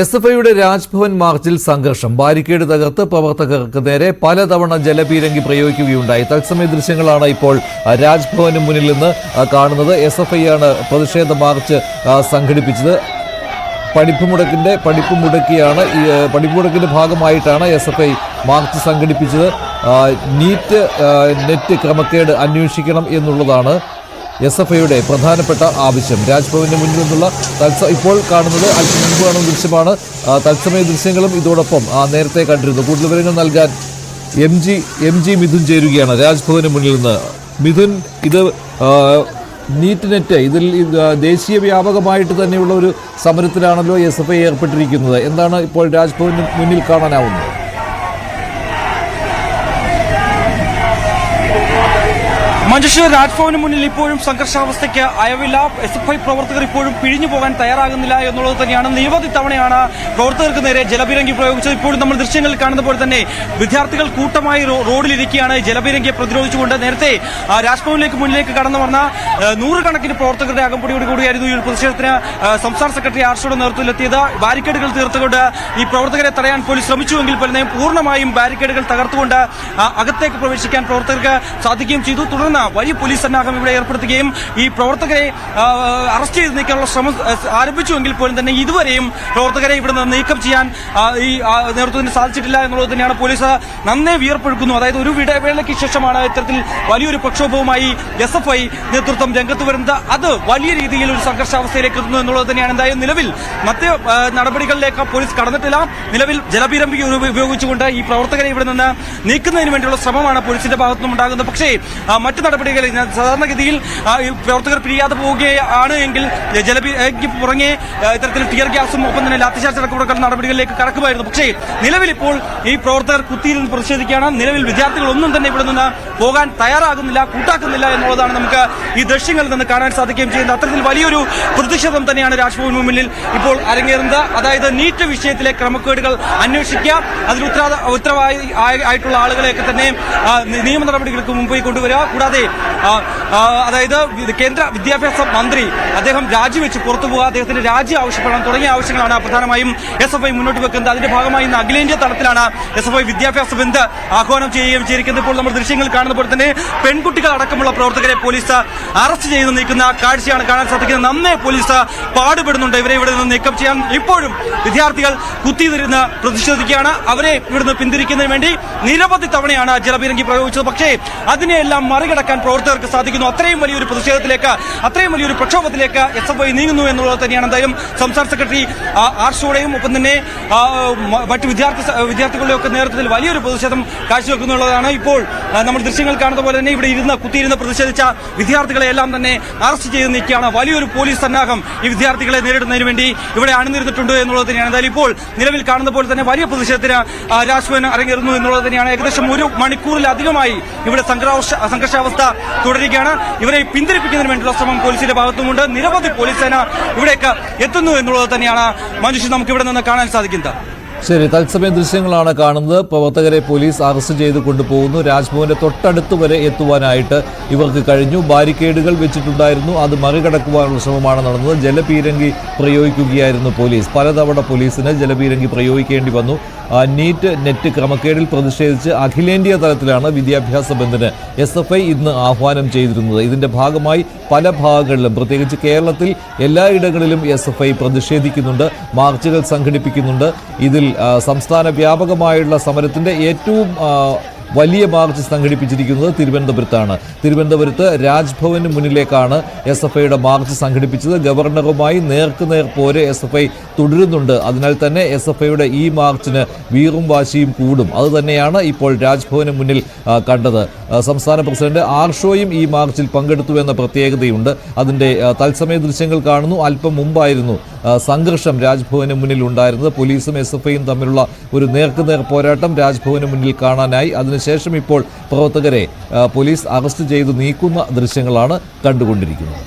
എസ്എഫ്ഐയുടെ രാജ്ഭവൻ മാർച്ചിൽ സംഘർഷം. ബാരിക്കേഡ് തകർത്ത് പ്രവർത്തകർക്ക് നേരെ പലതവണ ജലപീരങ്കി പ്രയോഗിക്കുകയുണ്ടായി. തത്സമയ ദൃശ്യങ്ങളാണ് ഇപ്പോൾ രാജ്ഭവന് മുന്നിൽ നിന്ന് കാണുന്നത്. എസ്എഫ്ഐ ആണ് പ്രതിഷേധ മാർച്ച് സംഘടിപ്പിച്ചത്. പഠിപ്പുമുടക്കിന്റെ ഭാഗമായിട്ടാണ് എസ്എഫ്ഐ മാർച്ച് സംഘടിപ്പിച്ചത്. നീറ്റ് നെറ്റ് ക്രമക്കേട് അന്വേഷിക്കണം എന്നുള്ളതാണ് എസ്എഫ്ഐയുടെ പ്രധാനപ്പെട്ട ആവശ്യം. രാജ്ഭവന് മുന്നിൽ നിന്നുള്ള ഇപ്പോൾ കാണുന്നത് അല്പം മുൻപ് കാണുന്ന ദൃശ്യമാണ്. തത്സമയ ദൃശ്യങ്ങളും ഇതോടൊപ്പം നേരത്തെ കണ്ടിരുന്നു. കൂടുതൽ വിവരങ്ങൾ നൽകാൻ എം ജി മിഥുൻ ചേരുകയാണ് രാജ്ഭവന് മുന്നിൽ നിന്ന്. മിഥുൻ, ഇത് നീറ്റ് നെറ്റ് ഇതിൽ ദേശീയ വ്യാപകമായിട്ട് തന്നെയുള്ള ഒരു സമരത്തിലാണല്ലോ എസ്എഫ്ഐ ഏർപ്പെട്ടിരിക്കുന്നത്. എന്താണ് ഇപ്പോൾ രാജ്ഭവന് മുന്നിൽ കാണാനാവുന്നത്? മഞ്ജുഷ, രാജ്ഭവന് മുന്നിൽ ഇപ്പോഴും സംഘർഷാവസ്ഥയ്ക്ക് അയവില്ല. എസ്എഫ്ഐ പ്രവർത്തകർ ഇപ്പോഴും പിഴിഞ്ഞു പോകാൻ തയ്യാറാകുന്നില്ല എന്നുള്ളത് തന്നെയാണ്. നിരവധി തവണയാണ് പ്രവർത്തകർക്ക് നേരെ ജലപീരങ്കി പ്രയോഗിച്ചത്. ഇപ്പോഴും നമ്മൾ ദൃശ്യങ്ങളിൽ കാണുന്ന പോലെ തന്നെ വിദ്യാർത്ഥികൾ കൂട്ടമായി റോഡിലിരിക്കുകയാണ് ജലപീരങ്കിയെ പ്രതിരോധിച്ചുകൊണ്ട്. നേരത്തെ രാജ്ഭവനിലേക്ക് മുന്നിലേക്ക് കടന്നു വന്ന നൂറുകണക്കിന് പ്രവർത്തകരുടെ അകമ്പടിയോട് കൂടിയായിരുന്നു ഈ പ്രതിഷേധത്തിന് സംസ്ഥാന സെക്രട്ടറി ആർഷയുടെ നേതൃത്വത്തിലെത്തിയത്. ബാരിക്കേഡുകൾ തീർത്തുകൊണ്ട് ഈ പ്രവർത്തകരെ തടയാൻ പോലീസ് ശ്രമിച്ചുവെങ്കിൽ പോലും പൂർണ്ണമായും ബാരിക്കേഡുകൾ തകർത്തുകൊണ്ട് അകത്തേക്ക് പ്രവേശിക്കാൻ പ്രവർത്തകർക്ക് സാധിക്കുകയും ചെയ്തു. തുടർന്ന് വലിയ പോലീസ് സന്നാഹം ഇവിടെ ഏർപ്പെടുത്തുകയും ഈ പ്രവർത്തകരെ അറസ്റ്റ് ചെയ്ത് നീക്കാനുള്ള ശ്രമം ആരംഭിച്ചുവെങ്കിൽ പോലും തന്നെ ഇതുവരെയും പ്രവർത്തകരെ ഇവിടെ നിന്ന് നീക്കം ചെയ്യാൻ ഈ നേതൃത്വത്തിന് സാധിച്ചിട്ടില്ല എന്നുള്ളത് തന്നെയാണ്. പോലീസ് നന്നേ വിയർപ്പൊഴുക്കുന്നു. അതായത് ഒരു ഇടവേളയ്ക്ക് ശേഷമാണ് ഇത്തരത്തിൽ വലിയൊരു പ്രക്ഷോഭവുമായി എസ്എഫ്ഐ നേതൃത്വം രംഗത്ത് വരുന്നത്. അത് വലിയ രീതിയിൽ ഒരു സംഘർഷാവസ്ഥയിലേക്ക് എത്തുന്നു എന്നുള്ളത് തന്നെയാണ്. എന്തായാലും നിലവിൽ മറ്റ് നടപടികളിലേക്ക് പോലീസ് കടന്നിട്ടില്ല. നിലവിൽ ജലപീരങ്കി ഉപയോഗിച്ചുകൊണ്ട് ഈ പ്രവർത്തകരെ ഇവിടെ നിന്ന് നീക്കുന്നതിന് വേണ്ടിയുള്ള ശ്രമമാണ് പോലീസിന്റെ ഭാഗത്തുനിന്നും ഉണ്ടാകുന്നത്. പക്ഷേ മറ്റ് നടപടികളിൽ സാധാരണഗതിയിൽ പ്രവർത്തകർ പിരിയാതെ പോവുകയാണ് എങ്കിൽ ജലപീരങ്കിക്ക് പുറങ്ങെ ഇത്തരത്തിൽ ടിയർ ഗ്യാസും ഒപ്പം തന്നെ ലാത്തിചാർജ് അടക്കമുള്ള നടപടികളിലേക്ക് കടക്കുമായിരുന്നു. പക്ഷേ നിലവിൽ ഇപ്പോൾ ഈ പ്രവർത്തകർ കുത്തിയിൽ നിന്ന് പ്രതിഷേധിക്കുകയാണ്. നിലവിൽ വിദ്യാർത്ഥികളൊന്നും തന്നെ ഇവിടെ നിന്ന് പോകാൻ തയ്യാറാകുന്നില്ല, കൂട്ടാക്കുന്നില്ല എന്നുള്ളതാണ് നമുക്ക് ഈ ദൃശ്യങ്ങളിൽ നിന്ന് കാണാൻ സാധിക്കുകയും ചെയ്യുന്നത്. അത്തരത്തിൽ വലിയൊരു പ്രതിഷേധം തന്നെയാണ് രാജ്ഭവന് മുന്നിൽ ഇപ്പോൾ അരങ്ങേറുന്നത്. അതായത് നീറ്റ് വിഷയത്തിലെ ക്രമക്കേടുകൾ അന്വേഷിക്കുക, അതിൽ ഉത്തരവാദി ആയിട്ടുള്ള ആളുകളെയൊക്കെ തന്നെ നിയമ നടപടികൾക്ക് മുമ്പിൽ കൊണ്ടുവരിക. കൂടാതെ അതായത് കേന്ദ്ര വിദ്യാഭ്യാസ മന്ത്രി അദ്ദേഹം രാജിവെച്ച് പുറത്തു പോകുക, അദ്ദേഹത്തിന്റെ രാജി ആവശ്യപ്പെടണം തുടങ്ങിയ ആവശ്യങ്ങളാണ് പ്രധാനമായും എസ്എഫ്ഐ മുന്നോട്ട് വെക്കുന്നത്. അതിന്റെ ഭാഗമായി ഇന്ന് അഖിലേന്ത്യാ തലത്തിലാണ് എസ്എഫ്ഐ വിദ്യാഭ്യാസ ബന്ദ് ആഹ്വാനം ചെയ്യുകയും ചെയ്തിരിക്കുന്നത്. ഇപ്പോൾ നമ്മൾ ദൃശ്യങ്ങൾ കാണുന്ന പോലെ തന്നെ പെൺകുട്ടികൾ അടക്കമുള്ള പ്രവർത്തകരെ പോലീസ് അറസ്റ്റ് ചെയ്ത് നീക്കുന്ന കാഴ്ചയാണ് കാണാൻ സാധിക്കുന്നത്. നന്നേ പോലീസ് പാടുപെടുന്നുണ്ട് ഇവരെ ഇവിടെ നിന്ന് നീക്കം ചെയ്യാൻ. ഇപ്പോഴും വിദ്യാർത്ഥികൾ കുത്തിയിരുന്ന് പ്രതിഷേധിക്കുകയാണ്. അവരെ ഇവിടുന്ന് പിന്തിരിക്കുന്നതിന് വേണ്ടി നിരവധി തവണയാണ് ജലപീരങ്കി പ്രയോഗിച്ചത്. പക്ഷേ അതിനെയെല്ലാം മറികടക്കാൻ പ്രവർത്തകർക്ക് സാധിക്കുന്നു. അത്രയും വലിയൊരു പ്രതിഷേധത്തിലേക്ക്, അത്രയും വലിയൊരു പ്രക്ഷോഭത്തിലേക്ക് എസ്എഫ്ഐ നീങ്ങുന്നു എന്നുള്ളത് തന്നെയാണ്. എന്തായാലും സംസ്ഥാന സെക്രട്ടറി ആർഷോയുടെയും ഒപ്പം തന്നെ മറ്റ് വിദ്യാർത്ഥികളുടെ ഒക്കെ നേതൃത്വത്തിൽ വലിയൊരു പ്രതിഷേധം കാഴ്ചവെക്കുന്നുള്ളതാണ്. ഇപ്പോൾ നമ്മൾ ദൃശ്യങ്ങൾ കാണുന്ന പോലെ തന്നെ ഇവിടെ കുത്തിയിരുന്ന് പ്രതിഷേധിച്ച വിദ്യാർത്ഥികളെ എല്ലാം തന്നെ അറസ്റ്റ് ചെയ്ത് നീക്കിയാണ്. വലിയൊരു പോലീസ് സന്നാഹം ഈ വിദ്യാർത്ഥികളെ നേരിടുന്നതിന് വേണ്ടി ഇവിടെ അണിനിരന്നിട്ടുണ്ട് എന്നുള്ളത് തന്നെയാണ്. എന്തായാലും ഇപ്പോൾ നിലവിൽ കാണുന്ന പോലെ തന്നെ വലിയ പ്രതിഷേധത്തിന് രാജ്ഭവൻ അരങ്ങേറുന്നു എന്നുള്ളത് തന്നെയാണ്. ഏകദേശം ഒരു മണിക്കൂറിലധികമായി ഇവിടെ സംഘർഷാവസ്ഥ തുടരുകയാണ്. ഇവരെ പിന്തിരിപ്പിക്കുന്നതിന് വേണ്ടിയുള്ള ശ്രമം പോലീസിന്റെ ഭാഗത്തുമുണ്ട്. നിരവധി പോലീസ് സേന ഇവിടേക്ക് എത്തുന്നു എന്നുള്ളത് തന്നെയാണ് മനുഷ്യൻ നമുക്ക് ഇവിടെ നിന്ന് കാണാൻ സാധിക്കുന്നത്. ശരി, തത്സമയ ദൃശ്യങ്ങളാണ് കാണുന്നത്. പ്രവർത്തകരെ പോലീസ് അറസ്റ്റ് ചെയ്ത് കൊണ്ടുപോകുന്നു. രാജ്ഭവന്റെ തൊട്ടടുത്ത് വരെ എത്തുവാനായിട്ട് ഇവർക്ക് കഴിഞ്ഞു. ബാരിക്കേഡുകൾ വെച്ചിട്ടുണ്ടായിരുന്നു, അത് മറികടക്കുവാനുള്ള ശ്രമമാണ് നടന്നത്. ജലപീരങ്കി പ്രയോഗിക്കുകയായിരുന്നു പോലീസ്. പലതവണ പോലീസിന് ജലപീരങ്കി പ്രയോഗിക്കേണ്ടി വന്നു. നീറ്റ് നെറ്റ് ക്രമക്കേടിൽ പ്രതിഷേധിച്ച് അഖിലേന്ത്യാ തലത്തിലാണ് വിദ്യാഭ്യാസ ബന്ദിന് എസ്എഫ്ഐ ഇന്ന് ആഹ്വാനം ചെയ്തിരുന്നത്. ഇതിന്റെ ഭാഗമായി പല ഭാഗങ്ങളിലും, പ്രത്യേകിച്ച് കേരളത്തിൽ എല്ലായിടങ്ങളിലും എസ്എഫ്ഐ പ്രതിഷേധിക്കുന്നുണ്ട്, മാർച്ചുകൾ സംഘടിപ്പിക്കുന്നുണ്ട്. ഇതിൽ സംസ്ഥാന വ്യാപകമായുള്ള സമരത്തിന്റെ ഏറ്റവും വലിയ മാർച്ച് സംഘടിപ്പിച്ചിരിക്കുന്നത് തിരുവനന്തപുരത്താണ്. തിരുവനന്തപുരത്ത് രാജ്ഭവന് മുന്നിലേക്കാണ് എസ്എഫ്ഐയുടെ മാർച്ച് സംഘടിപ്പിച്ചത്. ഗവർണറുമായി നേർക്കുനേർ പോരെ എസ്എഫ്ഐ തുടരുന്നുണ്ട്. അതിനാൽ തന്നെ എസ്എഫ്ഐയുടെ ഈ മാർച്ചിന് വീറും വാശിയും കൂടും. അതുതന്നെയാണ് ഇപ്പോൾ രാജ്ഭവന് മുന്നിൽ കണ്ടത്. സംസ്ഥാന പ്രസിഡന്റ് ആർഷോയും ഈ മാർച്ചിൽ പങ്കെടുത്തു എന്ന പ്രത്യേകതയുണ്ട്. അതിൻ്റെ തത്സമയ ദൃശ്യങ്ങൾ കാണുന്നു. അല്പം മുമ്പായിരുന്നു സംഘർഷം രാജ്ഭവന് മുന്നിൽ ഉണ്ടായിരുന്നത്. പോലീസും എസ്എഫ്ഐയും തമ്മിലുള്ള ഒരു നേർക്കുനേർ പോരാട്ടം രാജ്ഭവന് മുന്നിൽ കാണാനായി. അതിനുശേഷം ഇപ്പോൾ പ്രവർത്തകരെ പോലീസ് അറസ്റ്റ് ചെയ്ത് നീക്കുന്ന ദൃശ്യങ്ങളാണ് കണ്ടുകൊണ്ടിരിക്കുന്നത്.